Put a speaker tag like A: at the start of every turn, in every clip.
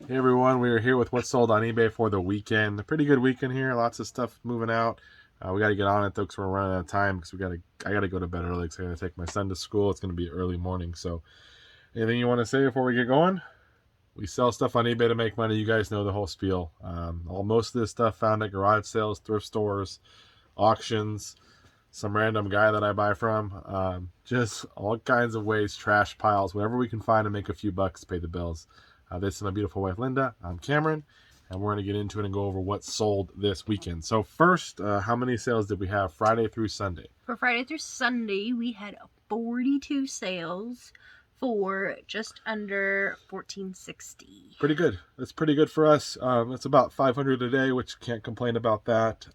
A: Hey everyone, we are here with what's sold on eBay for the weekend. A pretty good weekend here. Lots of stuff moving out. We got to get on it though because we're running out of time because I got to go to bed early because I got to take my son to school. It's going to be early morning. So, anything you want to say before we get going? We sell stuff on eBay to make money. You guys know the whole spiel. Most of this stuff found at garage sales, thrift stores, auctions, some random guy that I buy from. Just all kinds of ways, trash piles, whatever we can find to make a few bucks to pay the bills. This is my beautiful wife, Linda. I'm Cameron, and we're going to get into it and go over what sold this weekend. So first, how many sales did we have Friday through Sunday?
B: For Friday through Sunday, we had 42 sales for just under $14.60.
A: Pretty good. That's pretty good for us. It's about 500 a day, which can't complain about that.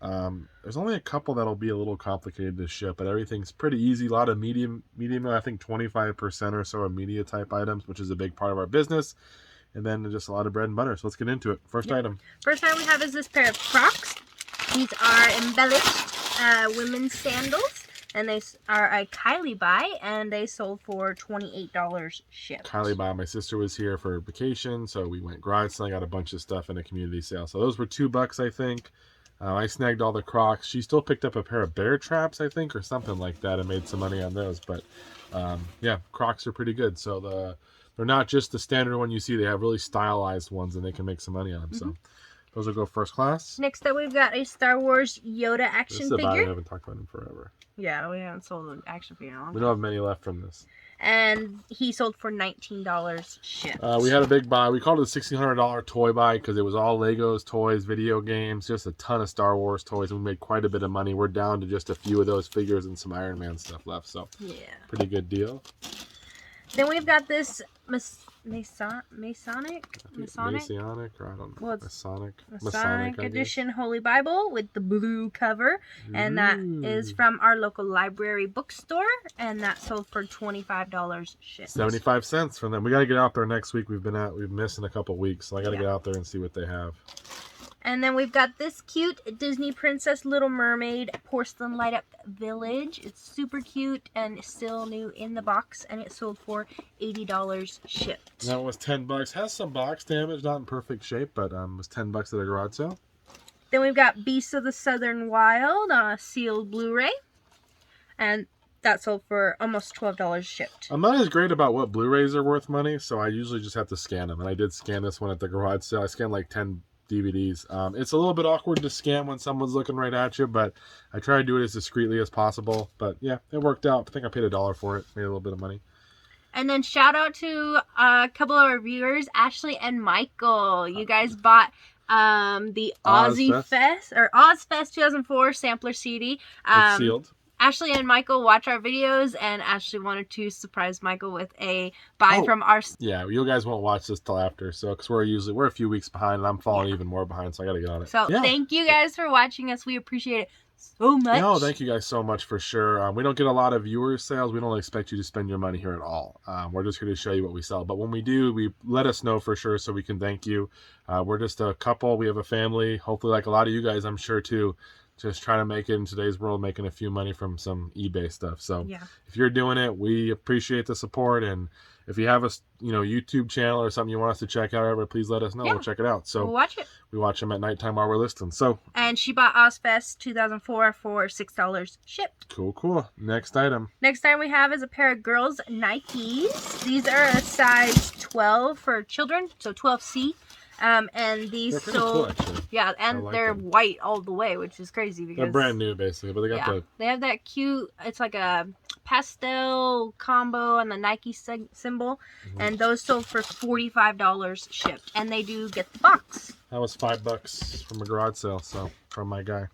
A: There's only a couple that'll be a little complicated to ship, but everything's pretty easy. A lot of medium, I think 25% or so are media type items, which is a big part of our business. And then just a lot of bread and butter. So let's get into it. First item.
B: First item we have is this pair of Crocs. These are embellished women's sandals. And they are a Kylie buy. And they sold for $28 shipped.
A: Kylie buy. My sister was here for vacation. So we went garage selling. Got a bunch of stuff in a community sale. So those were $2, I think. I snagged all the Crocs. She still picked up a pair of bear traps, I think, or something like that. And made some money on those. But yeah, Crocs are pretty good. So they're not just the standard one you see. They have really stylized ones, and they can make some money on them. So those will go first class.
B: Next up, we've got a Star Wars Yoda action figure.
A: I haven't talked about him forever.
B: Yeah, we haven't sold an action figure in a long time.
A: We don't have many left from this.
B: And he sold for $19 shipped.
A: We had a big buy. We called it a $1,600 toy buy because it was all Legos, toys, video games, just a ton of Star Wars toys. And we made quite a bit of money. We're down to just a few of those figures and some Iron Man stuff left. So
B: yeah,
A: pretty good deal.
B: Then we've got this Masonic edition Holy Bible with the blue cover. And that is from our local library bookstore. And that sold for $25 shipped.
A: 75 cents from them. We got to get out there next week. We've missing a couple weeks. So I got to get out there and see what they have.
B: And then we've got this cute Disney Princess Little Mermaid porcelain light up village. It's super cute and still new in the box, and it sold for $80 shipped.
A: That was $10. Has some box damage, not in perfect shape, but was $10 at a garage sale.
B: Then we've got Beasts of the Southern Wild sealed Blu-ray, and that sold for almost $12 shipped.
A: I'm not as great about what Blu-rays are worth money, so I usually just have to scan them. And I did scan this one at the garage sale. I scanned like 10 DVDs. It's a little bit awkward to scan when someone's looking right at you, but I try to do it as discreetly as possible. But yeah, it worked out. I think I paid $1 for it. Made a little bit of money.
B: And then shout out to a couple of our viewers, Ashley and Michael. You guys bought the Ozfest 2004 sampler CD.
A: It's sealed.
B: Ashley and Michael watch our videos, and Ashley wanted to surprise Michael with a buy from our...
A: Yeah, you guys won't watch this till after, so because we're a few weeks behind, and I'm falling even more behind, so I got to get on it.
B: So thank you guys for watching us. We appreciate it so much.
A: No, thank you guys so much for sure. We don't get a lot of viewer sales. We don't expect you to spend your money here at all. We're just here to show you what we sell. But when we do, we let us know for sure so we can thank you. We're just a couple. We have a family. Hopefully, like a lot of you guys, I'm sure too. Just trying to make it in today's world, making a few money from some eBay stuff. So if you're doing it, we appreciate the support. And if you have a YouTube channel or something you want us to check out, please let us know. We'll check it out. So
B: we'll watch it.
A: We watch them at nighttime while we're listing. So
B: and she bought Ozfest 2004 for $6 shipped.
A: Cool. Next item.
B: Next item we have is a pair of girls Nikes. These are a size 12 for children, so 12C. And these sold, and they're white all the way, which is crazy because
A: they're brand new basically, but
B: they have that cute, it's like a pastel combo and the Nike symbol, and those sold for $45 shipped, and they do get the box.
A: That was $5 from a garage sale, so from my guy.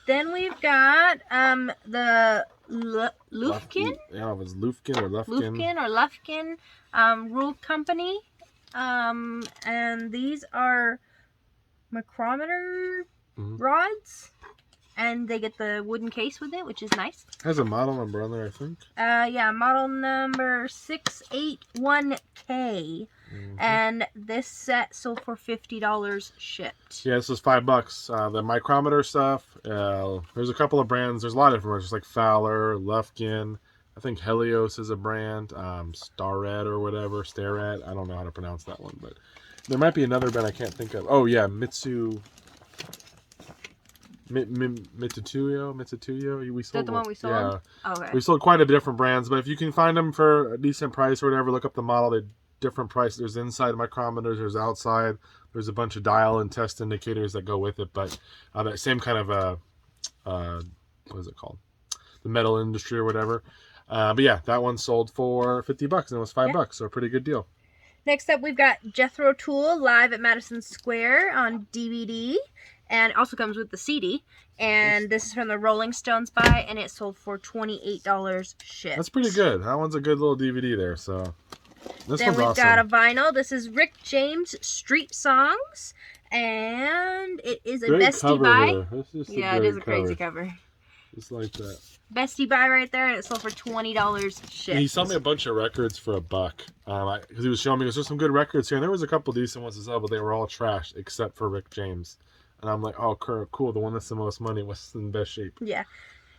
B: Then we've got the Lufkin.
A: Yeah, it was Lufkin or Lufkin.
B: Rule Company. And these are micrometer rods, and they get the wooden case with it, which is nice.
A: Has a model number on there, I think.
B: Yeah, model number 681K. And this set sold for $50 shipped.
A: Yeah, this was $5. The micrometer stuff. There's a couple of brands. There's a lot of different brands, like Fowler, Lufkin. I think Helios is a brand, Starret or whatever, Starret. I don't know how to pronounce that one, but There might be another brand I can't think of. Oh yeah, Mitsutuyo. We
B: Is that
A: sold
B: the
A: one.
B: one we sold?
A: Yeah,
B: Okay.
A: we sold quite a different brands, but if you can find them for a decent price or whatever, look up the model. They're different prices. There's inside micrometers. There's outside. There's a bunch of dial and test indicators that go with it, but that same kind of what is it called? The metal industry or whatever. But yeah, that one sold for $50 and it was $5, so a pretty good deal.
B: Next up, we've got Jethro Tull live at Madison Square on DVD, and it also comes with the CD. And this is from the Rolling Stones buy, and it sold for $28 shipped.
A: That's pretty good. That one's a good little DVD there. So this
B: then
A: one's
B: we've
A: awesome.
B: got a vinyl. This is Rick James Street Songs, and it is a bestie buy. Yeah, it is a crazy cover.
A: Just like that.
B: Bestie buy right there, and it sold for $20 shipped.
A: He sold me a bunch of records for $1 because he was showing me there's some good records here, and there was a couple decent ones as well, but they were all trashed except for Rick James. And I'm like, oh, cool. The one that's the most money was in the best shape.
B: Yeah.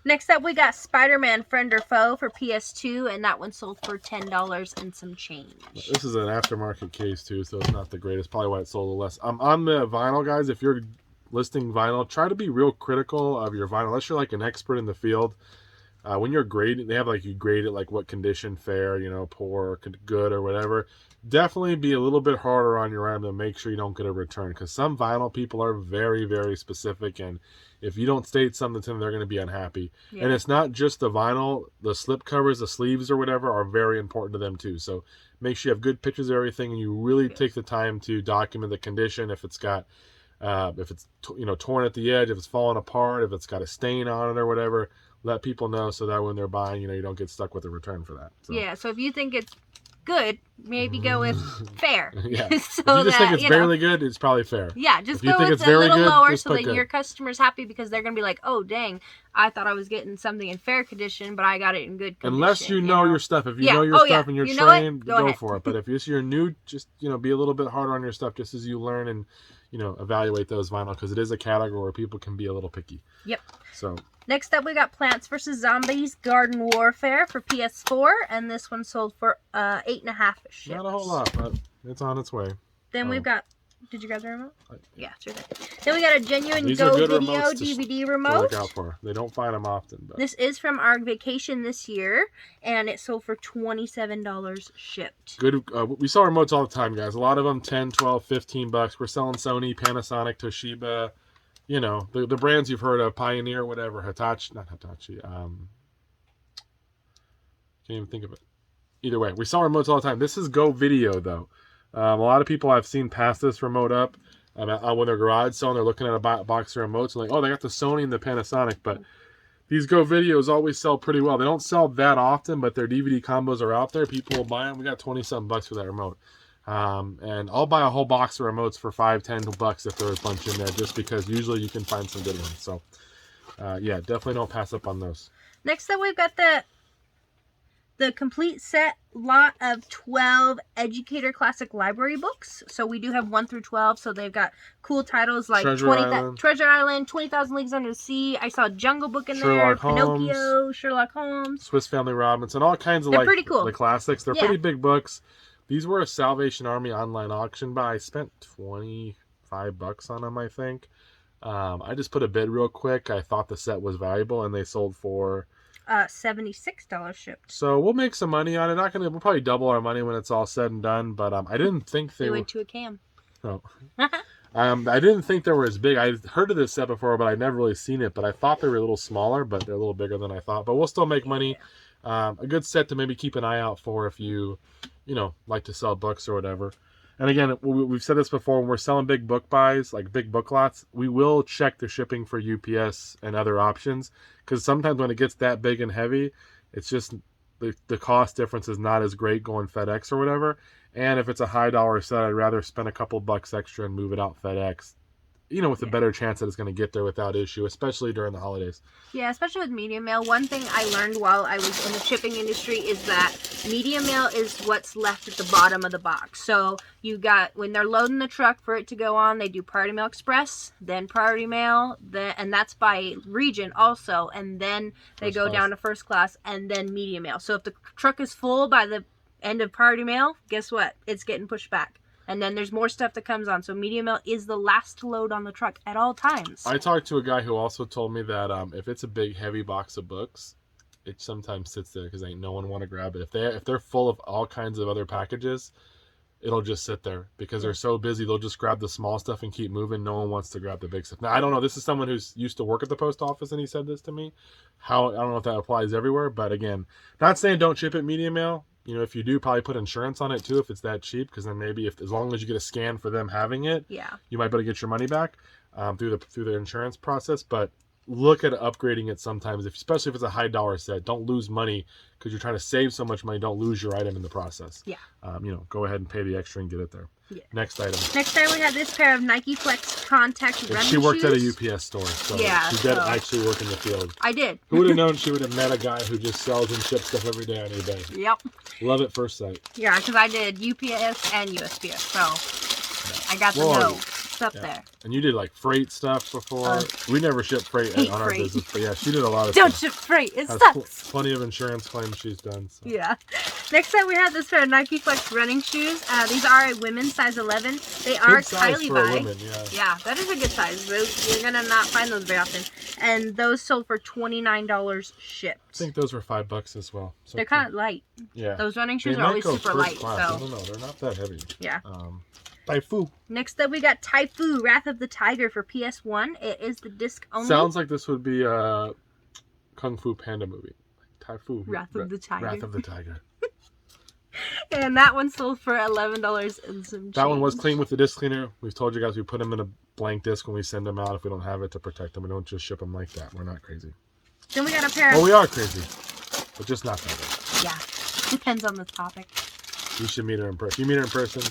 B: Next up, we got Spider-Man Friend or Foe for PS2, and that one sold for $10 and some change.
A: This is an aftermarket case, too, so it's not the greatest. Probably why it sold a little less. On the vinyl, guys, if you're listing vinyl, try to be real critical of your vinyl, unless you're like an expert in the field. When you're grading, they have like you grade it like what condition, fair, poor, good, or whatever. Definitely be a little bit harder on your item to make sure you don't get a return, because some vinyl people are very, very specific, and if you don't state something to them, they're going to be unhappy. Yeah. And it's not just the vinyl, the slip covers, the sleeves or whatever are very important to them too. So make sure you have good pictures of everything, and you really take the time to document the condition. If it's got if it's torn at the edge, if it's falling apart, if it's got a stain on it or whatever, let people know so that when they're buying, you don't get stuck with a return for that. So.
B: Yeah, so if you think it's good, maybe go with fair.
A: Yeah. So if you just think it's barely good, it's probably fair.
B: Yeah, just go with a little lower so that your customer's happy, because they're going to be like, oh, dang, I thought I was getting something in fair condition, but I got it in good condition.
A: Unless you know your stuff. If you know your stuff and you're trained, go for it. But if you're new, just, be a little bit harder on your stuff just as you learn and, evaluate those vinyl, because it is a category where people can be a little picky.
B: Yep.
A: So...
B: Next up, we got Plants vs. Zombies Garden Warfare for PS4, and this one sold for $8.50 shipped.
A: Not a whole lot, but it's on its way.
B: Then we've got... Did you grab the remote? Yeah, sure did. Then we got a genuine Go Video DVD remote.
A: To look out for. They don't find them often. But.
B: This is from our vacation this year, and it sold for $27 shipped.
A: Good. We sell remotes all the time, guys. A lot of them $10, $12, $15. We're selling Sony, Panasonic, Toshiba. The brands you've heard of, Pioneer, whatever, not Hitachi. Can't even think of it. Either way, we sell remotes all the time. This is Go Video, though. A lot of people I've seen pass this remote up when they're garage selling. They're looking at a box of remotes and like, oh, they got the Sony and the Panasonic, but these Go Videos always sell pretty well. They don't sell that often, but their DVD combos are out there. People will buy them. We got $20-something for that remote. And I'll buy a whole box of remotes for $5, $10 if there's a bunch in there, just because usually you can find some good ones. So, yeah, definitely don't pass up on those.
B: Next up, we've got the complete set lot of 12 Educator Classic Library books. So we do have 1 through 12. So they've got cool titles like Treasure Island, 20,000 Leagues Under the Sea. I saw Jungle Book in there, Pinocchio, Sherlock Holmes,
A: Swiss Family Robinson, all kinds of
B: pretty cool.
A: The classics. They're pretty big books. These were a Salvation Army online auction buy. I spent $25 on them, I think. I just put a bid real quick. I thought the set was valuable, and they sold for
B: $76 shipped.
A: So we'll make some money on it. We'll probably double our money when it's all said and done. But I didn't think they
B: went to a cam.
A: Oh. I didn't think they were as big. I heard of this set before, but I'd never really seen it. But I thought they were a little smaller, but they're a little bigger than I thought. But we'll still make money. A good set to maybe keep an eye out for if you like to sell books or whatever. And again, we've said this before, when we're selling big book buys, like big book lots, we will check the shipping for UPS and other options, because sometimes when it gets that big and heavy, it's just the cost difference is not as great going FedEx or whatever. And if it's a high dollar set, I'd rather spend a couple bucks extra and move it out FedEx, with a better chance that it's going to get there without issue, especially during the holidays.
B: Yeah, especially with medium mail. One thing I learned while I was in the shipping industry is that medium mail is what's left at the bottom of the box. So you got, when they're loading the truck for it to go on, they do Priority Mail Express, then Priority Mail, and that's by region also, and then they go down to first class, and then medium mail. So if the truck is full by the end of Priority Mail, guess what? It's getting pushed back. And then there's more stuff that comes on. So medium mail is the last to load on the truck at all times.
A: I talked to a guy who also told me that if it's a big heavy box of books, it sometimes sits there because ain't no one want to grab it. If they're full of all kinds of other packages, it'll just sit there because they're so busy. They'll just grab the small stuff and keep moving. No one wants to grab the big stuff. Now, I don't know. This is someone who's used to work at the post office, and he said this to me. I don't know if that applies everywhere, but again, not saying don't ship it medium mail. You know, if you do, probably put insurance on it too if it's that cheap, because then maybe as long as you get a scan for them having it, you might be able to get your money back through the insurance process. But look at upgrading it sometimes, especially if it's a high dollar set. Don't lose money because you're trying to save so much money. Don't lose your item in the process. Go ahead and pay the extra and get it there. Next item.
B: Next item, we have this pair of Nike Flex Contact running shoes.
A: She worked at a UPS store, so she did actually work in the field.
B: I did.
A: Who would have known she would have met a guy who just sells and ships stuff every day on eBay?
B: Yep.
A: Love at first sight.
B: Yeah, because I did UPS and USPS, so I got the know. Up there.
A: And you did like freight stuff before. We never shipped freight on our business, but yeah, she did a lot of
B: Don't
A: stuff.
B: Ship freight. It sucks.
A: Plenty of insurance claims she's done. So.
B: Yeah. Next up, we have this pair of Nike Flex running shoes. These are a women's size 11. They are Kylie by.
A: Women,
B: yeah, that is a good size. You're gonna not find those very often. And those sold for $29 shipped.
A: I think those were $5 as well. So
B: they're kind of light.
A: Yeah.
B: Those running shoes are always super light.
A: Class. So I don't know. They're not that heavy.
B: Yeah.
A: Taifu.
B: Next up, we got Taifu, Wrath of the Tiger for PS1. It is the disc only.
A: Sounds like this would be a Kung Fu Panda movie. Taifu.
B: Wrath of the Tiger.
A: Wrath of the Tiger.
B: And that one sold for $11 and some change.
A: That one was clean with the disc cleaner. We've told you guys we put them in a blank disc when we send them out if we don't have it to protect them. We don't just ship them like that. We're not crazy.
B: Then we got a pair of...
A: Well, we are crazy, but just not that way.
B: Yeah. Depends on the topic.
A: You should meet her in person. You meet her in person,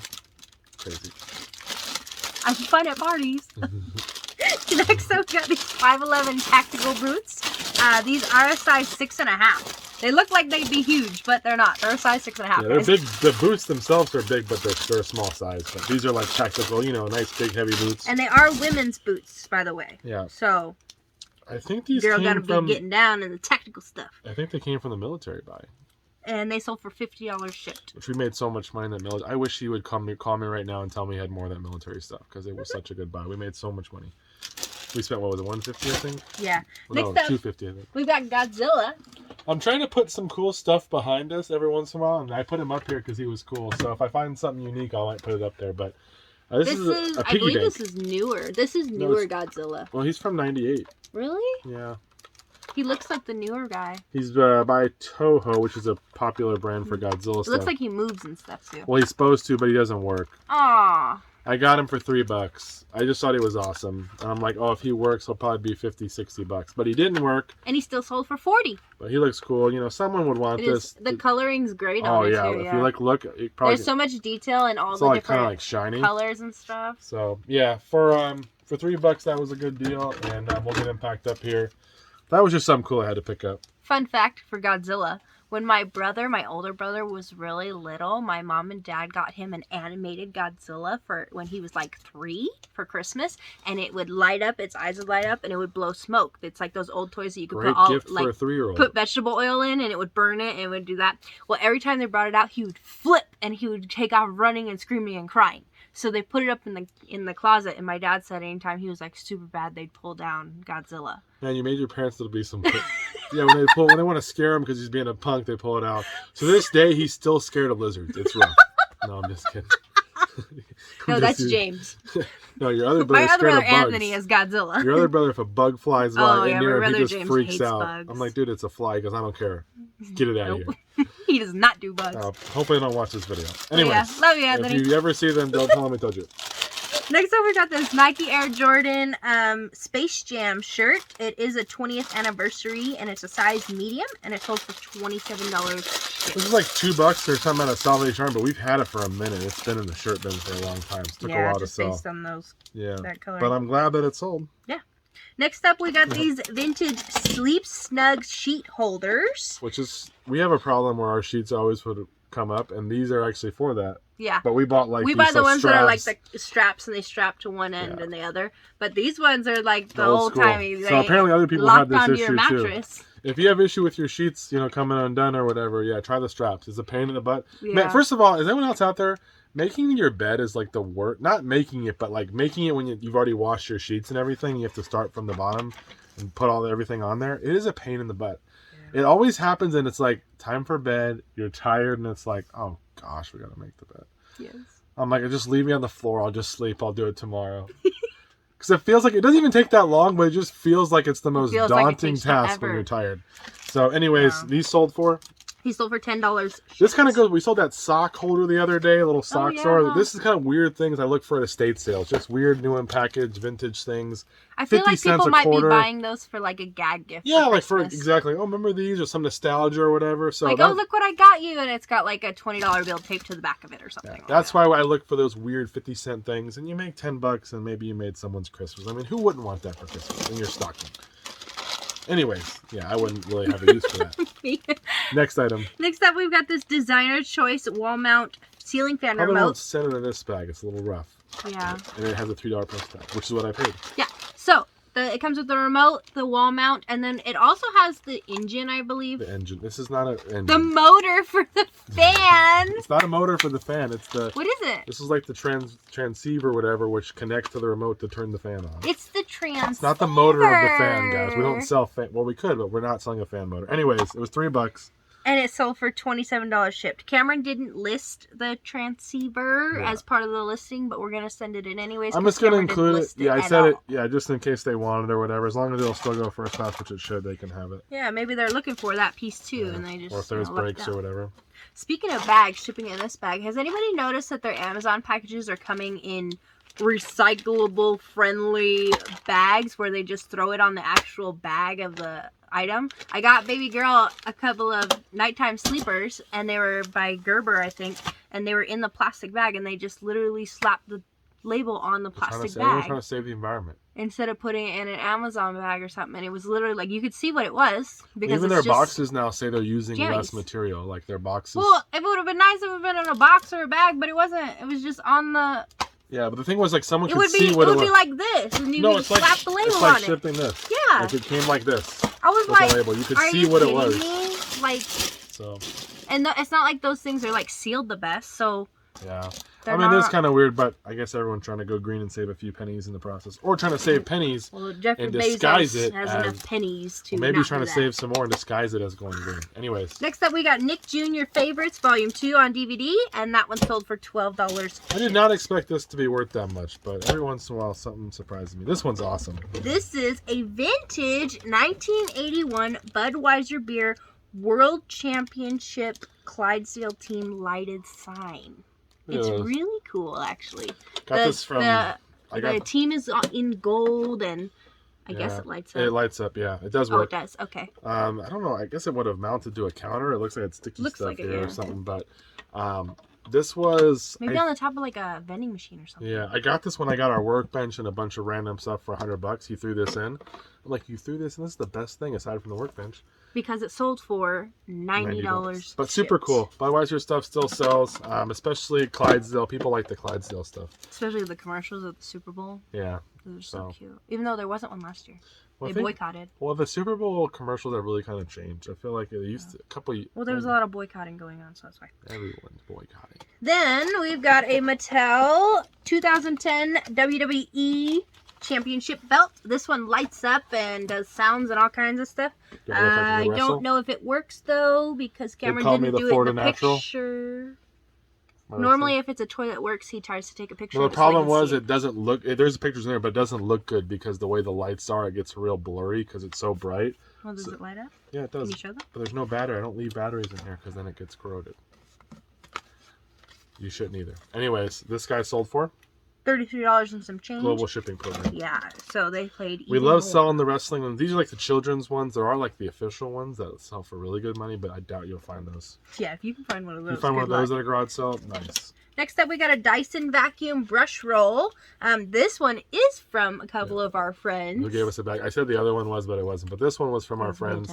A: crazy.
B: I'm fun at parties. Next up, we got these 511 tactical boots. These are a size 6.5. They look like they'd be huge, but they're not. They're a size 6.5.
A: Yeah, they're big. The boots themselves are big, but they're a small size. But these are like tactical, nice big heavy boots.
B: And they are women's boots, by the way.
A: Yeah.
B: So
A: I think these
B: girl gotta be getting down in the tactical stuff.
A: I think they came from the military buy.
B: And they sold for $50 shipped.
A: Which we made so much money in that military. I wish he would call me right now and tell me he had more of that military stuff because it was such a good buy. We made so much money. We spent what was it, $150 I think?
B: Yeah.
A: Well, no, $250 I think.
B: We've got Godzilla.
A: I'm trying to put some cool stuff behind us every once in a while, and I put him up here because he was cool. So if I find something unique, I might put it up there. But this is a piggy
B: I believe
A: bank.
B: This is newer. This is newer Godzilla.
A: Well, he's from '98.
B: Really?
A: Yeah.
B: He looks like the newer guy.
A: He's by Toho, which is a popular brand for Godzilla stuff.
B: It looks like he moves and stuff too.
A: Well, he's supposed to, but he doesn't work.
B: Aww.
A: I got him for $3. I just thought he was awesome. And I'm like, oh, if he works, he'll probably be $50-$60. But he didn't work.
B: And he still sold for $40.
A: But he looks cool. Someone would want this.
B: The coloring's great on it too.
A: Oh yeah, if you look, it probably,
B: there's so much detail in all the different
A: kind of like shiny
B: colors and stuff.
A: So yeah, for $3 that was a good deal, and we'll get him packed up here. That was just something cool I had to pick up.
B: Fun fact for Godzilla. When my older brother, was really little, my mom and dad got him an animated Godzilla for when he was like 3 for Christmas, and it would light up, its eyes would light up, and it would blow smoke. It's like those old toys that you could
A: for a 3-year-old.
B: Put vegetable oil in, and it would burn it, and it would do that. Well, every time they brought it out, he would flip, and he would take off running and screaming and crying. So they put it up in the closet, and my dad said anytime he was like super bad, they'd pull down Godzilla.
A: Man, you made your parents to be some. Yeah, when they want to scare him because he's being a punk, they pull it out. So this day, he's still scared of lizards. It's rough. No, I'm just kidding.
B: No, that's James.
A: No, your other brother.
B: My other brother
A: of bugs.
B: Anthony is Godzilla.
A: Your other brother, if a bug flies by in near him, he just
B: James
A: freaks out.
B: Bugs.
A: I'm like, dude, it's a fly. He goes, I don't care. Get it out of here.
B: He does not do bugs.
A: Hopefully, they don't watch this video. Anyways,
B: yeah. Love you, Anthony.
A: If you ever see them, don't tell them I told you.
B: Next up, we got this Nike Air Jordan Space Jam shirt. It is a 20th anniversary, and it's a size medium, and it sold for $27.
A: This is like $2. They're talking about a Salvation Army, but we've had it for a minute. It's been in the shirt bin for a long time. It took a while to sell.
B: Based on those.
A: Yeah,
B: that color.
A: But I'm glad that it sold.
B: Yeah. Next up, we got these vintage Sleep Snug sheet holders.
A: Which is, we have a problem where our sheets always would come up, and these are actually for that.
B: Yeah.
A: But we bought
B: we buy the ones that are like the straps, and they strap to one end and the other. But these ones are like the old timey.
A: So apparently other people have this issue
B: too.
A: If you have issue with your sheets, coming undone or whatever, try the straps. It's a pain in the butt.
B: Yeah.
A: Man, first of all, is anyone else out there Making your bed is like the work. Not making it, but like making it when you've already washed your sheets and everything. You have to start from the bottom and put everything on there. It is a pain in the butt. Yeah. It always happens, and it's like time for bed. You're tired, and it's like, oh gosh, we gotta make the bed.
B: Yes.
A: I'm like, just leave me on the floor. I'll just sleep. I'll do it tomorrow. Because it feels like it doesn't even take that long, but it just feels like it's the most daunting task when you're tired. So, anyways, these sold for.
B: He sold for $10.
A: This kind of goes. We sold that sock holder the other day, a little sock store. This is kind of weird things I look for at estate sales. Just weird, new and packaged, vintage things.
B: I feel like people might be buying those for like a gag gift.
A: Yeah, like for exactly. Oh, remember these or some nostalgia or whatever. So
B: like, oh, look what I got you, and it's got like a $20 bill taped to the back of it or something.
A: Yeah, that's why I look for those weird 50-cent things, and you make $10, and maybe you made someone's Christmas. I mean, who wouldn't want that for Christmas in your stocking? Anyways, yeah, I wouldn't really have a use for that. Next item.
B: Next up, we've got this designer choice wall mount ceiling fan remote.
A: Probably won't set it in this bag. It's a little rough.
B: Yeah.
A: And it has a $3 price tag, which is what I paid.
B: Yeah. So it comes with the remote, the wall mount, and then it also has the engine, I believe.
A: The engine. This is not an engine.
B: The motor for the fan.
A: It's not a motor for the fan. It's the.
B: What is it?
A: This is like the transceiver, whatever, which connects to the remote to turn the fan on.
B: It's the transceiver.
A: It's not the motor of the fan, guys. We don't sell fan. Well, we could, but we're not selling a fan motor. Anyways, it was $3.
B: And it sold for $27 shipped. Cameron didn't list the transceiver as part of the listing, but we're going to send it in anyways.
A: I'm just going to include it. Yeah, I said it. Yeah, just in case they want it or whatever. As long as it'll still go first class, which it should, they can have it.
B: Yeah, maybe they're looking for that piece too, and they just.
A: Or if there's breaks or whatever.
B: Speaking of bags, shipping in this bag, has anybody noticed that their Amazon packages are coming in recyclable friendly bags where they just throw it on the actual bag of the item? I got baby girl a couple of nighttime sleepers, and they were by Gerber, I think, and they were in the plastic bag, and they just literally slapped the label on the plastic bag.
A: We're trying to save the environment
B: instead of putting it in an Amazon bag or something. And it was literally like you could see what it was because
A: even their boxes now say they're using less material, like their boxes.
B: Well, it would have been nice if it would have been in a box or a bag, but it wasn't. It was just on the.
A: Yeah, but the thing was, like, someone could see what it was.
B: It would be like this, and you could slap the label on it.
A: It's like shipping this.
B: Yeah.
A: Like, it came like this.
B: I was like,
A: the label. You could see what it was.
B: Me? Like,
A: so.
B: And it's not like those things are, like, sealed the best, so.
A: Yeah. I mean, it is kind of weird, but I guess everyone's trying to go green and save a few pennies in the process. Or trying to save pennies and disguise it
B: has enough pennies to
A: maybe trying to save some more and disguise it as going green. Anyways.
B: Next up, we got Nick Jr. Favorites Volume 2 on DVD, and that one sold for $12.
A: I did not expect this to be worth that much, but every once in a while, something surprises me. This one's awesome.
B: This is a vintage 1981 Budweiser Beer World Championship Clydesdale Team lighted sign. It's really cool, actually.
A: This from.
B: The team is in gold, and I guess it lights up.
A: It lights up, yeah. It does work.
B: Oh, it does. Okay.
A: I don't know. I guess it would have mounted to a counter. It looks like it's sticky stuff here or something, but this was
B: maybe on the top of like a vending machine or something.
A: Yeah, I got this when I got our workbench and a bunch of random stuff for $100. He threw this in. I'm like, you threw this in? This is the best thing aside from the workbench.
B: Because it sold for $90.
A: But super cool. Budweiser stuff still sells, especially Clydesdale. People like the Clydesdale stuff.
B: Especially the commercials at the Super Bowl.
A: Yeah.
B: Those are so cute. Even though there wasn't one last year.
A: Well,
B: they boycotted.
A: Well, the Super Bowl commercials have really kind of changed. I feel like it used to, a couple.
B: Well, there was a lot of boycotting going on, so that's why.
A: Everyone's boycotting.
B: Then we've got a Mattel 2010 WWE Championship belt. This one lights up and does sounds and all kinds of stuff. I don't know if it works though because Cameron didn't do it in the picture. Normally, if it's a toy that works, he tries to take a picture.
A: Well, the problem was it doesn't look. There's pictures in there, but it doesn't look good because the way the lights are, it gets real blurry because it's so bright.
B: Well, does it light up?
A: Yeah, it does.
B: Can you show them?
A: But there's no battery. I don't leave batteries in here because then it gets corroded. You shouldn't either. Anyways, this guy sold for
B: $33 and some change.
A: Global shipping program.
B: Yeah, so they played.
A: We love selling the wrestling ones. These are like the children's ones. There are like the official ones that sell for really good money, but I doubt you'll find those.
B: Yeah, if you can find one of those.
A: You find one of those at a garage sale, nice.
B: Next up, we got a Dyson vacuum brush roll. This one is from a couple of our friends.
A: Who gave us a bag. I said the other one was, but it wasn't. But this one was from our friends.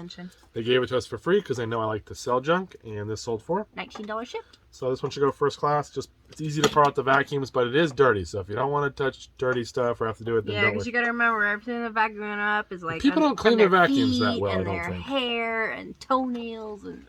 A: They gave it to us for free because they know I like to sell junk, and this sold for
B: $19 shipped.
A: So this one should go first class. It's easy to pour out the vacuums, but it is dirty. So if you don't want to touch dirty stuff or have to do it, then
B: yeah, because you got to remember everything the vacuuming up is like
A: people don't clean their vacuums that well.
B: And
A: I don't
B: their
A: think.
B: Hair and toenails and.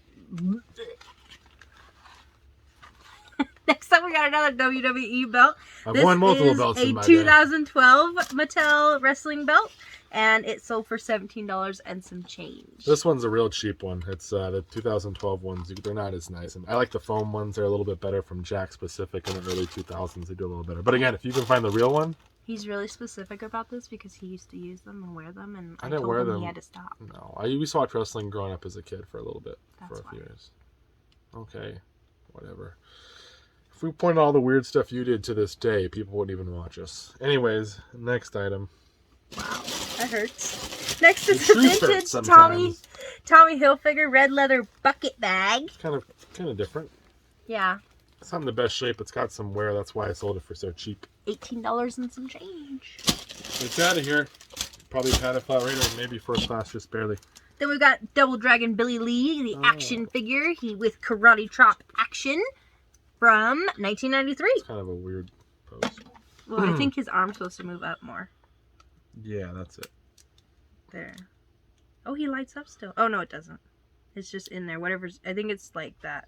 B: Next up, we got another WWE belt.
A: I've won multiple belts in my day.
B: This is a 2012 Mattel wrestling belt, and it sold for $17 and some change.
A: This one's a real cheap one. It's the 2012 ones. They're not as nice. And I like the foam ones. They're a little bit better from Jack Pacific in the early 2000s. They do a little better. But again, if you can find the real one.
B: He's really specific about this because he used to use them and wear them, and
A: I didn't wear them.
B: He had to stop.
A: No, I used to watch wrestling growing up as a kid for a little bit,
B: That's
A: for a few years. Okay, whatever. If we pointed all the weird stuff you did to this day, people wouldn't even watch us. Anyways, next item.
B: Wow, that hurts. Next is the vintage Tommy Hilfiger red leather bucket bag.
A: It's kind of different.
B: Yeah.
A: It's not in the best shape. It's got some wear. That's why I sold it for so cheap.
B: $18 and some change.
A: It's out of here. Probably Padded Flat Raider, maybe first class, just barely.
B: Then we've got Double Dragon Billy Lee, the action figure. He with karate chop action from 1993.
A: It's kind of a weird pose.
B: Well, I think his arm's supposed to move up more.
A: Yeah, that's it.
B: There. Oh, he lights up still. Oh, no, it doesn't. It's just in there. Whatever's. I think it's like that.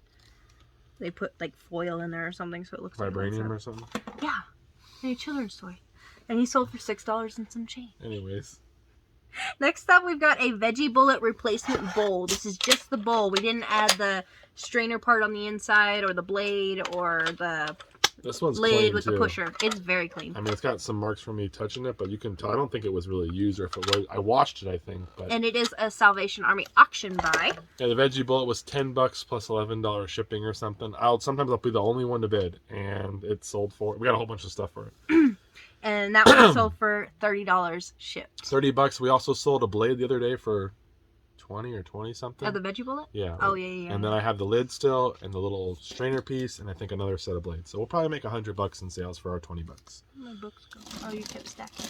B: They put like foil in there or something, so it looks like
A: vibranium or something.
B: Yeah, a children's toy, and he sold for $6 and some change.
A: Anyways,
B: next up we've got a veggie bullet replacement bowl. This is just the bowl. We didn't add the strainer part on the inside or the blade or the
A: this one's
B: lid
A: clean
B: with
A: too.
B: The pusher. It's very clean.
A: I mean, it's got some marks from me touching it, but you can tell. I don't think it was really used, or if it was, I washed it, I think. But
B: and it is a Salvation Army auction buy.
A: Yeah, the veggie bullet was $10 plus $11 shipping or something. Sometimes I'll be the only one to bid, and it sold for. We got a whole bunch of stuff for it.
B: And that one sold for $30 shipped.
A: $30. We also sold a blade the other day for 20 or 20 something.
B: Oh, the veggie bullet?
A: Yeah.
B: Oh, yeah.
A: And then I have the lid still and the little strainer piece and I think another set of blades. So we'll probably make $100 in sales for our $20.
B: My books go. Oh, you kept stacking.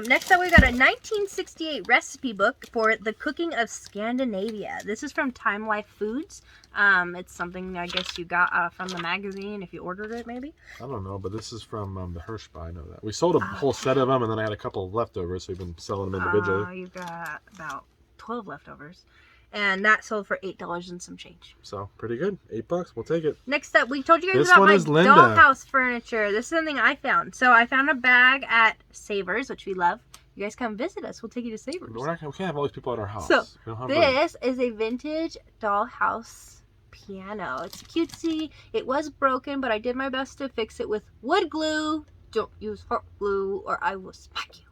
B: Next up, we got a 1968 recipe book for the cooking of Scandinavia. This is from Time Life Foods. It's something I guess you got from the magazine if you ordered it, maybe.
A: I don't know, but this is from the Hirschby. I know that. We sold a whole set of them, and then I had a couple of leftovers, so we've been selling them individually.
B: You got about 12 leftovers. And that sold for $8 and some change.
A: So, pretty good. $8. We'll take it.
B: Next up, we told you guys about my dollhouse furniture. This is something I found. So, I found a bag at Savers, which we love. You guys come visit us. We'll take you to Savers.
A: We can't have all these people at our house.
B: So, this is a vintage dollhouse piano. It's cutesy. It was broken, but I did my best to fix it with wood glue. Don't use hot glue or I will smack you.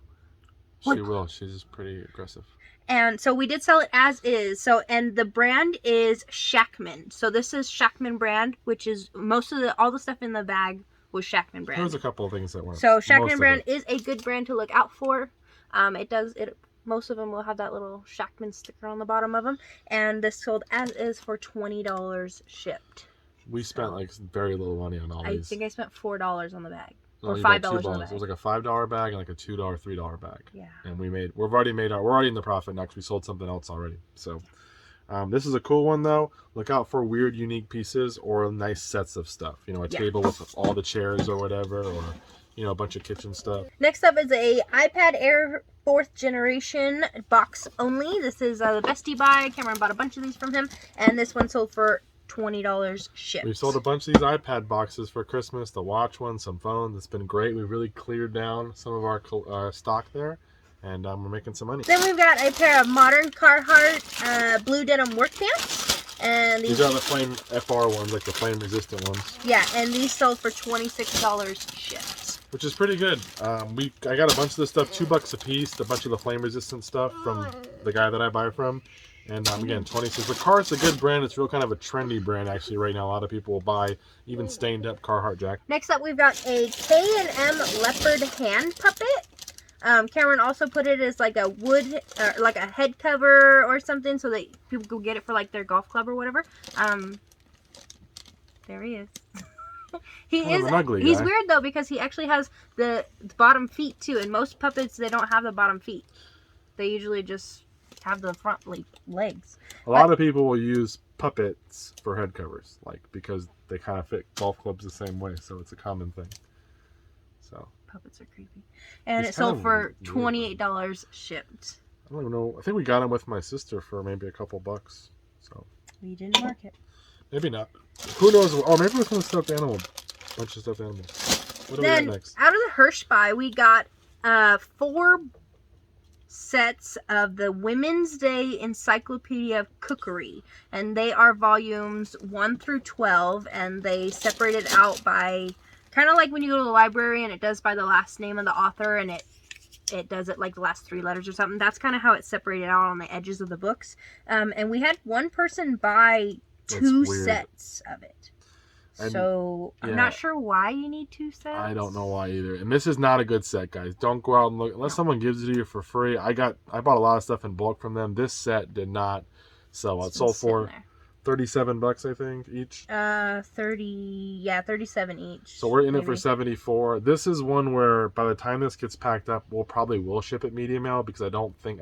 A: She will. She's just pretty aggressive.
B: And so we did sell it as is. So, and the brand is Shackman. So this is Shackman brand, which is all the stuff in the bag was Shackman brand.
A: There was a couple of things that weren't.
B: So Shackman brand is a good brand to look out for. Most of them will have that little Shackman sticker on the bottom of them. And this sold as is for $20 shipped.
A: We spent like very little money on all these.
B: I think I spent $4 on the bag.
A: No,
B: or $5 on the bag.
A: It was like a $5 bag and like a $2, $3 bag.
B: Yeah.
A: And we're already in the profit now because we sold something else already. So this is a cool one though. Look out for weird, unique pieces or nice sets of stuff. You know, a table with all the chairs or whatever, or a bunch of kitchen stuff.
B: Next up is a iPad Air 4th generation box only. This is the bestie buy. Cameron bought a bunch of these from him, and this one sold for $20 shipped.
A: We sold a bunch of these iPad boxes for Christmas, the watch one, some phones. It's been great. We've really cleared down some of our stock there, and we're making some money.
B: Then we've got a pair of modern Carhartt blue denim work pants. And
A: these are the flame FR ones, like the flame resistant ones.
B: Yeah, and these sold for $26 shipped.
A: Which is pretty good. I got a bunch of this stuff, $2 a piece, a bunch of the flame resistant stuff from the guy that I buy from. And again, 26. But Carhartt's a good brand. It's real kind of a trendy brand actually right now. A lot of people will buy even stained up Carhartt jacket.
B: Next up, we've got a K&M leopard hand puppet. Cameron also put it as like a wood, like a head cover or something, so that people go get it for like their golf club or whatever. There he is. He's weird though because he actually has the bottom feet too, and most puppets they don't have the bottom feet. They usually just have the front legs.
A: A lot of people will use puppets for head covers, because they kind of fit golf clubs the same way, so it's a common thing. So
B: puppets are creepy, and it sold for $28 shipped.
A: I don't even know. I think we got them with my sister for maybe a couple bucks. So
B: we didn't mark it.
A: Maybe not. Who knows? Oh, maybe it's from the stuffed animal. Bunch of stuffed animals. What do we got next?
B: Out of the Hirsch buy, we got 4 sets of the Women's Day Encyclopedia of Cookery, and they are volumes 1 through 12, and they separate it out by kind of like when you go to the library and it does by the last name of the author, and it does it like the last 3 letters or something. That's kind of how it's separated out on the edges of the books. And we had one person buy 2 sets of it. So I'm not sure why you need 2 sets.
A: I don't know why either. And this is not a good set, guys. Don't go out and look unless someone gives it to you for free. I bought a lot of stuff in bulk from them. This set did not sell. It sold for $37, I think, each.
B: 37 each.
A: So we're in it for 74. This is one where by the time this gets packed up, we'll ship it medium mail because I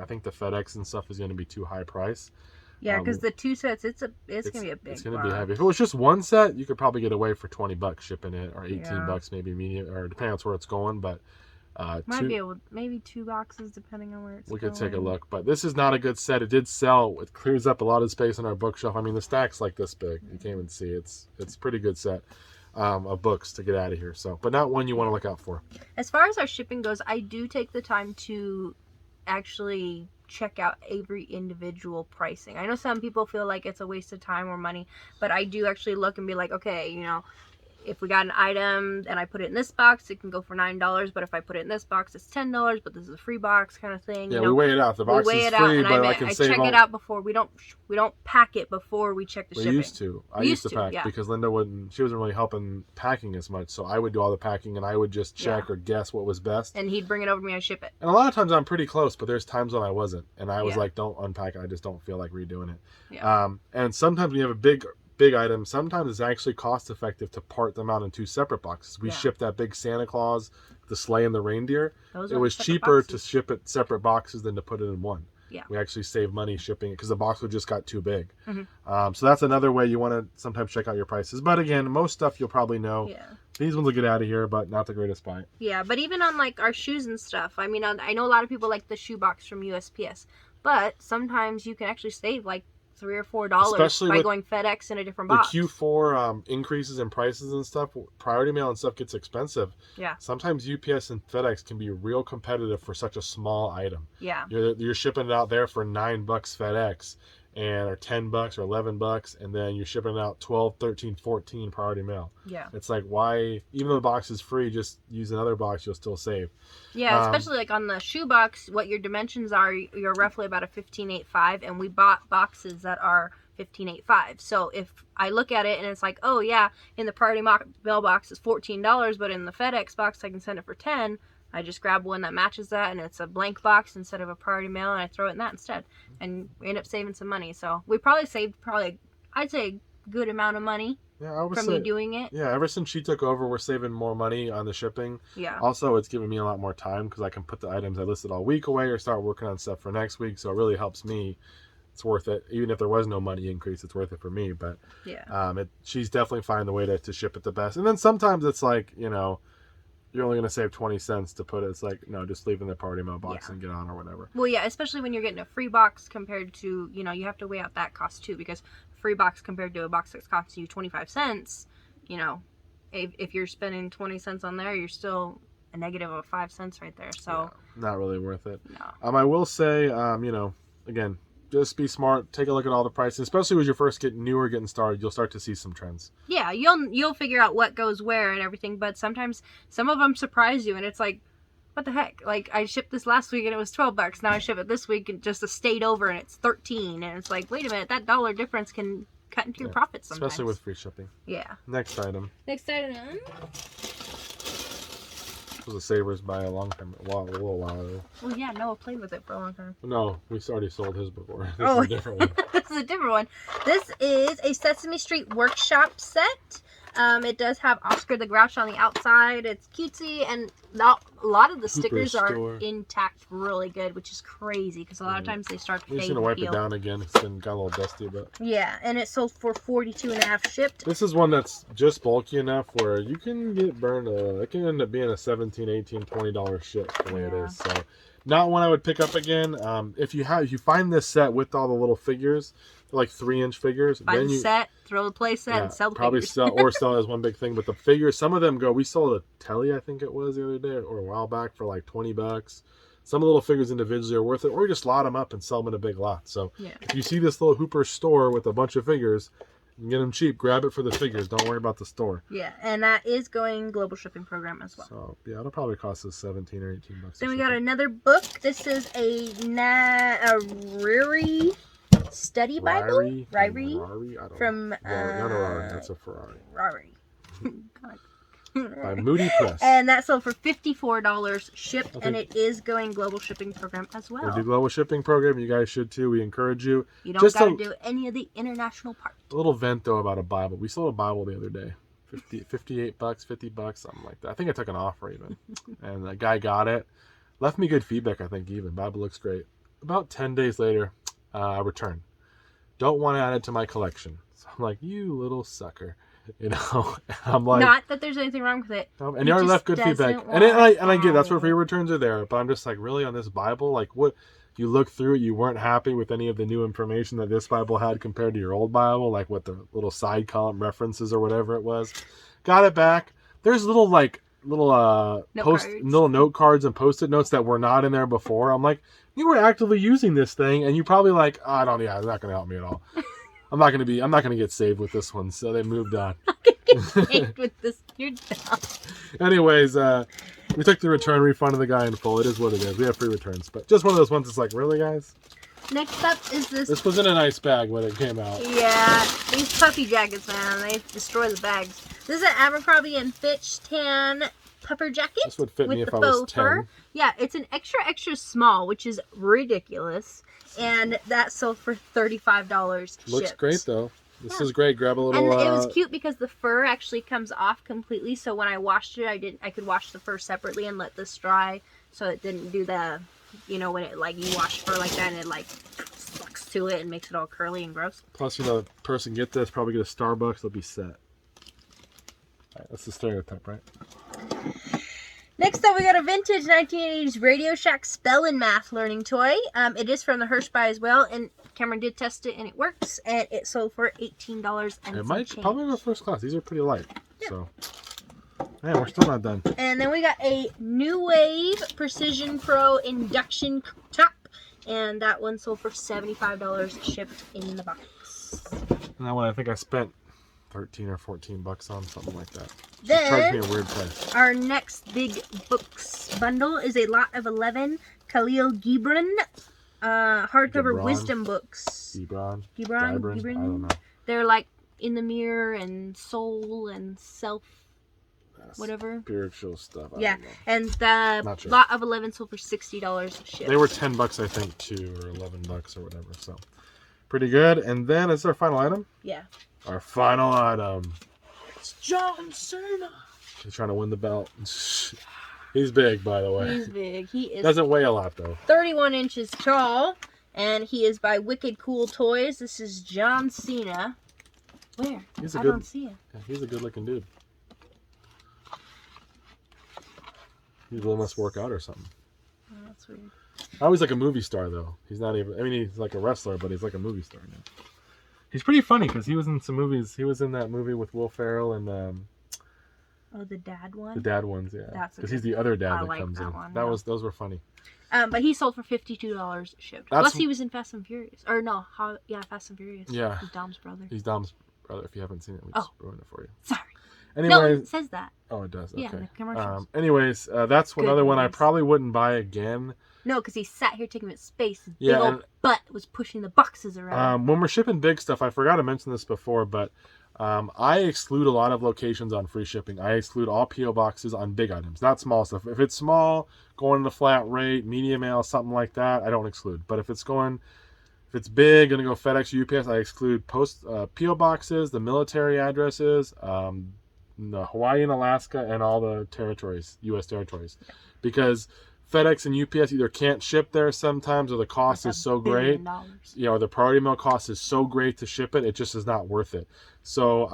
A: think the FedEx and stuff is going to be too high price.
B: Yeah, because the 2 sets, it's gonna be a big.
A: It's gonna be heavy. If it was just one set, you could probably get away for $20 shipping it, or $18 maybe medium, or depending on where it's going. But
B: might be able, maybe 2 boxes depending on where it's.
A: We could take a look, but this is not a good set. It did sell. It clears up a lot of space on our bookshelf. I mean, the stack's like this big. You can't even see. It's a pretty good set of books to get out of here. So, but not one you want to look out for.
B: As far as our shipping goes, I do take the time to actually check out every individual pricing. I know some people feel like it's a waste of time or money, but I do actually look and be like, okay, if we got an item and I put it in this box, it can go for $9, but if I put it in this box, it's $10, but this is a free box kind of thing.
A: Yeah, we weigh it out. The box is free, but I
B: check it out before. We don't pack it before we check the shipping.
A: We used to. I used to pack because Linda she wasn't really helping packing as much, so I would do all the packing and I would just check or guess what was best.
B: And he'd bring it over to me and ship it.
A: And a lot of times I'm pretty close, but there's times when I wasn't, and I was like, don't unpack it. I just don't feel like redoing it. Yeah. And sometimes when you have a big items, sometimes it's actually cost effective to part them out in 2 separate boxes. We shipped that big Santa Claus, the sleigh, and the reindeer. It was cheaper to ship it separate boxes than to put it in one. Yeah. We actually saved money shipping it because the box would just got too big. Mm-hmm. So that's another way you want to sometimes check out your prices. But again, most stuff you'll probably know. Yeah. These ones will get out of here, but not the greatest buy.
B: Yeah, but even on like our shoes and stuff, I mean, I know a lot of people like the shoe box from USPS, but sometimes you can actually save like $3 or $4 by going FedEx in a different box.
A: The Q4 increases in prices and stuff, priority mail and stuff gets expensive. Yeah. Sometimes UPS and FedEx can be real competitive for such a small item. Yeah. You're shipping it out there for $9 FedEx, or $10 or $11, and then you're shipping it out 12, 13, 14 priority mail. Yeah. It's like, why, even though the box is free, just use another box, you'll still save.
B: Yeah, especially like on the shoe box, what your dimensions are, you're roughly about a 15.85, and we bought boxes that are 15.85. So if I look at it and it's like, oh yeah, in the priority mail box is $14, but in the FedEx box I can send it for $10. I just grab one that matches that, and it's a blank box instead of a priority mail, and I throw it in that instead. And we end up saving some money. So we probably saved I'd say a good amount of money from me doing it.
A: Yeah, ever since she took over, we're saving more money on the shipping. Yeah. Also, it's giving me a lot more time because I can put the items I listed all week away or start working on stuff for next week. So it really helps me. It's worth it. Even if there was no money increase, it's worth it for me. But she's definitely finding the way to ship it the best. And then sometimes it's like, you're only going to save 20 cents to put it. It's like, no, just leave in the priority mail box and get on or whatever.
B: Well, yeah, especially when you're getting a free box compared to, you have to weigh out that cost too, because a free box compared to a box that's costing you 25 cents, if you're spending 20 cents on there, you're still a negative of 5 cents right there. So
A: not really worth it. No. I will say, again, just be smart. Take a look at all the prices, especially when you're first getting started. You'll start to see some trends.
B: Yeah, you'll figure out what goes where and everything. But sometimes some of them surprise you, and it's like, what the heck? Like I shipped this last week and it was $12. Now I ship it this week and just a state over and it's $13. And it's like, wait a minute, that dollar difference can cut into your profits sometimes.
A: Especially with free shipping.
B: Yeah.
A: Next item. Was a Savers by a long time, a little while ago.
B: Well, yeah, Noah played with it for a long time.
A: No, we already sold his before. This is a different one.
B: This is a different one. This is a Sesame Street Workshop set. It does have Oscar the Grouch on the outside. It's cutesy, and a lot of the stickers are intact really good, which is crazy because a lot of times they start to fade.
A: I'm just going to wipe it down again. It's got a little dusty, but...
B: Yeah, and it sold for $42.50 shipped.
A: This is one that's just bulky enough where you can get burned. It can end up being a $17, $18, $20 ship the way it is. So, not one I would pick up again. If you find this set with all the little figures, like 3-inch figures.
B: Buy
A: then
B: the set, throw the play set, and sell the
A: probably
B: figures.
A: sell it as one big thing. But the figures, some of them go. We sold a telly, I think it was the other day or a while back for like $20. Some little figures individually are worth it, or you just lot them up and sell them in a big lot. So if you see this little Hooper store with a bunch of figures, you can get them cheap. Grab it for the figures. Don't worry about the store.
B: Yeah, and that is going global shipping program as well.
A: So yeah, it'll probably cost us $17 or $18.
B: Then we got another book. This is a Riri study Bible.
A: Rari?
B: From
A: not a Rari. That's a Ferrari.
B: Rari.
A: By Moody Press.
B: And that sold for $54 shipped, and it is going global shipping program as well.
A: We do global shipping program. You guys should too. We encourage you.
B: You don't got to do any of the international part.
A: A little vent though about a Bible. We sold a Bible the other day. $58, $50, something like that. I think I took an offer even. And the guy got it. Left me good feedback, I think, even. Bible looks great. About 10 days later, I returned. Don't want to add it to my collection. So I'm like, you little sucker. You know, I'm like,
B: not that there's anything wrong with it.
A: And you already left good feedback, and I get that's where free returns are there. But I'm just like, really, on this Bible, like, what? You look through it, you weren't happy with any of the new information that this Bible had compared to your old Bible, like what the little side column references or whatever it was. Got it back. There's little note cards and post-it notes that were not in there before. I'm like, you were actively using this thing, and you probably like, it's not going to help me at all. I'm not going to get saved with this one. So they moved on.
B: Saved with this. You're dumb.
A: Anyways, we took the return, refunded the guy in full. It is what it is. We have free returns, but just one of those ones. It's like, really, guys?
B: Next up is this.
A: This was in a nice bag when it came out.
B: Yeah, these puffy jackets, man, they destroy the bags. This is an Abercrombie and Fitch tan puffer jacket.
A: This would fit
B: with
A: me
B: the
A: if I was 10.
B: fur. Yeah, it's an extra small, which is ridiculous. And that sold for $35
A: Looks
B: shipped.
A: great though. This is great. Grab a little.
B: And it was cute because the fur actually comes off completely. So when I washed it, I could wash the fur separately and let this dry, so it didn't do the, when it like you wash fur like that and it like sucks to it and makes it all curly and gross.
A: Plus, the person get this probably get a Starbucks. They'll be set. All right, that's the stereotype, right?
B: Next up, we got a vintage 1980s Radio Shack spell and math learning toy. It is from the Hirschby as well, and Cameron did test it, and it works, and it sold for $18 and
A: it might
B: change.
A: probably go first class. These are pretty light, so man, we're still not done.
B: And then we got a New Wave Precision Pro induction cooktop, and that one sold for $75 shipped in the box.
A: And that one, I think I spent $13 or $14 on, something like that.
B: Then,
A: charged me a weird price.
B: Our next big books bundle is a lot of 11 Khalil Gibran hardcover wisdom books.
A: Gibran?
B: I
A: don't know.
B: They're like In the Mirror and Soul and Self, whatever.
A: Spiritual stuff.
B: Yeah, and the
A: sure.
B: lot of 11 sold for $60 shipped.
A: They were $10, I think, too, or $11 or whatever. So pretty good. And then is our final item?
B: Yeah.
A: Our final item.
B: It's John Cena.
A: He's trying to win the belt. He's big, by the way.
B: He's big. He is.
A: Doesn't weigh a lot, though.
B: 31 inches tall, and he is by Wicked Cool Toys. This is John Cena. Where? I don't see him.
A: Yeah, he's a good-looking dude. He must work out or something.
B: Oh, that's weird.
A: I was like a movie star, though. He's not even. I mean, he's like a wrestler, but he's like a movie star now. He's pretty funny because he was in some movies. He was in that movie with Will Ferrell and.
B: Oh, the dad one.
A: The dad ones, yeah. Because he's the other dad that comes in. Those were funny.
B: But he sold for $52 shipped. Plus, he was in Fast and Furious. Or no, Fast and Furious.
A: Yeah.
B: He's Dom's brother.
A: He's Dom's brother. If you haven't seen it, we just ruined it for you.
B: Sorry.
A: Anyways,
B: no, it says that.
A: Oh, it does.
B: Yeah,
A: Okay.
B: the commercials.
A: Anyways, that's another one I probably wouldn't buy again.
B: No, because he sat here taking up space. His big old butt was pushing the boxes around.
A: When we're shipping big stuff, I forgot to mention this before, but I exclude a lot of locations on free shipping. I exclude all P.O. boxes on big items, not small stuff. If it's small, going to flat rate, medium mail, something like that, I don't exclude. But if it's big, going to go FedEx, UPS, I exclude P.O. boxes, the military addresses, the Hawaii and Alaska, and all the territories, U.S. territories. Because FedEx and UPS either can't ship there sometimes, or the cost is so great. Or the priority mail cost is so great to ship it, it just is not worth it. So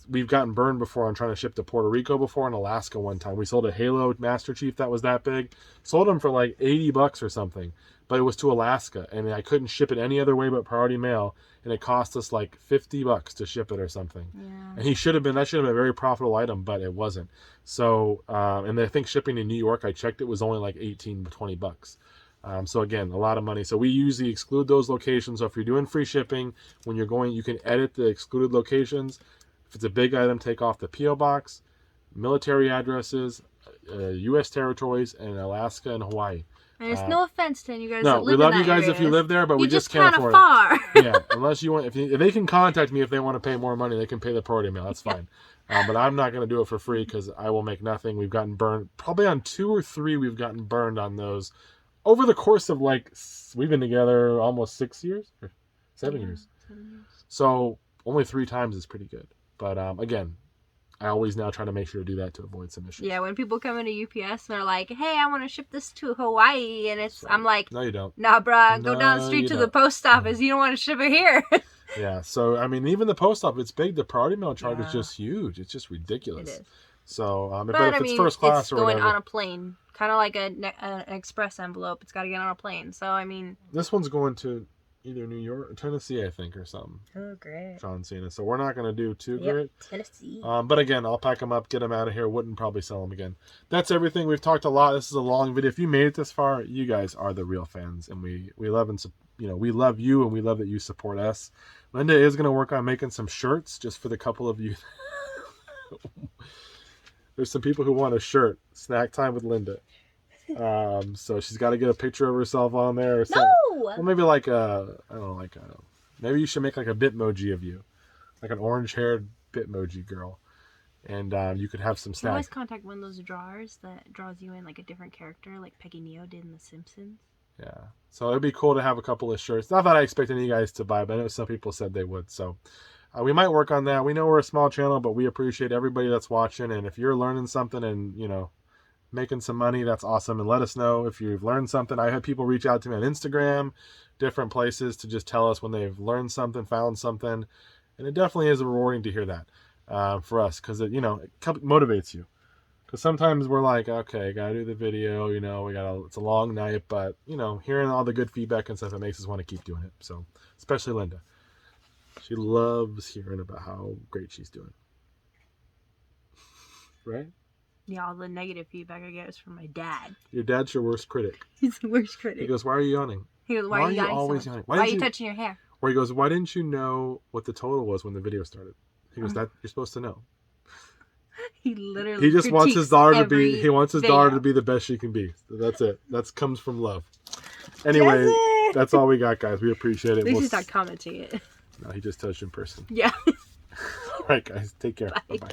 A: we've gotten burned before on trying to ship to Puerto Rico before, and Alaska one time. We sold a Halo Master Chief that was that big. Sold them for like $80 or something, but it was to Alaska, and I couldn't ship it any other way but priority mail, and it cost us like $50 to ship it or something.
B: Yeah.
A: And that should have been a very profitable item, but it wasn't. So, and I think shipping to New York, I checked, it was only like $18 to $20. So again, a lot of money. So we usually exclude those locations. So if you're doing free shipping, when you're going, you can edit the excluded locations. If it's a big item, take off the P.O. box, military addresses, U.S. territories, and Alaska and Hawaii.
B: And it's no offense to you guys.
A: No,
B: that live
A: we love
B: in
A: you guys
B: areas.
A: if you live there, but we just
B: can't
A: afford
B: far.
A: it. Yeah, unless you want, if they can contact me if they want to pay more money, they can pay the priority mail. That's fine. But I'm not going to do it for free because I will make nothing. We've gotten burned probably on 2 or 3. We've gotten burned on those over the course of we've been together almost 6 years or 7 years.
B: 7 years.
A: So only 3 times is pretty good. But again, I always now try to make sure to do that to avoid some issues.
B: Yeah, when people come into UPS and they're like, "Hey, I want to ship this to Hawaii," and I'm like,
A: "No, you don't.
B: Nah, bruh, go down the street to the post office. You don't want to ship it here."
A: Yeah, so I mean, even the post office, it's big. The priority mail charge is just huge. It's just ridiculous.
B: It is.
A: So, but if it's first class or
B: going
A: whatever,
B: on a plane, kind of like an express envelope. It's got to get on a plane. So I mean,
A: this one's going to either New York or Tennessee, I think, or something.
B: Oh, great.
A: John Cena. So we're not going to do too great.
B: Tennessee.
A: But again, I'll pack them up, get them out of here. Wouldn't probably sell them again. That's everything. We've talked a lot. This is a long video. If you made it this far, you guys are the real fans, and we love we love you, and we love that you support us. Linda is going to work on making some shirts just for the couple of you. There's some people who want a shirt. Snack time with Linda. So she's got to get a picture of herself on there or something.
B: No!
A: Well, maybe maybe you should make like a Bitmoji of you, like an orange-haired Bitmoji girl, and you could have some
B: You
A: snack.
B: always contact one of those drawers that draws you in like a different character, like Peggy Neo did in The Simpsons.
A: Yeah, so it'd be cool to have a couple of shirts. Not that I expect any of you guys to buy, but I know some people said they would. So we might work on that. We know we're a small channel, but we appreciate everybody that's watching. And if you're learning something and making some money, that's awesome. And let us know if you've learned something. I had people reach out to me on Instagram, different places, to just tell us when they've learned something, found something. And it definitely is rewarding to hear that for us, because it motivates you. Because sometimes we're like, okay, gotta do the video, it's a long night, but hearing all the good feedback and stuff, it makes us want to keep doing it. So especially Linda, she loves hearing about how great she's doing. Right?
B: Yeah, all the negative feedback I get is from my dad.
A: Your dad's your worst critic.
B: He's the worst critic.
A: He goes, "Why are you yawning?"
B: He goes, "Why are you yawning
A: always
B: so much?
A: yawning?
B: Why are you touching your hair?"
A: Or he goes, "Why didn't you know what the total was when the video started?" He goes, "That you're supposed to know."
B: He literally.
A: He just wants his daughter to be. He wants his
B: video.
A: daughter to be the best she can be. So that's it. That comes from love. Anyway, that's all we got, guys. We appreciate it.
B: At least he's not commenting it.
A: No, he just touched in person.
B: Yeah.
A: All right, guys. Take care. Bye bye.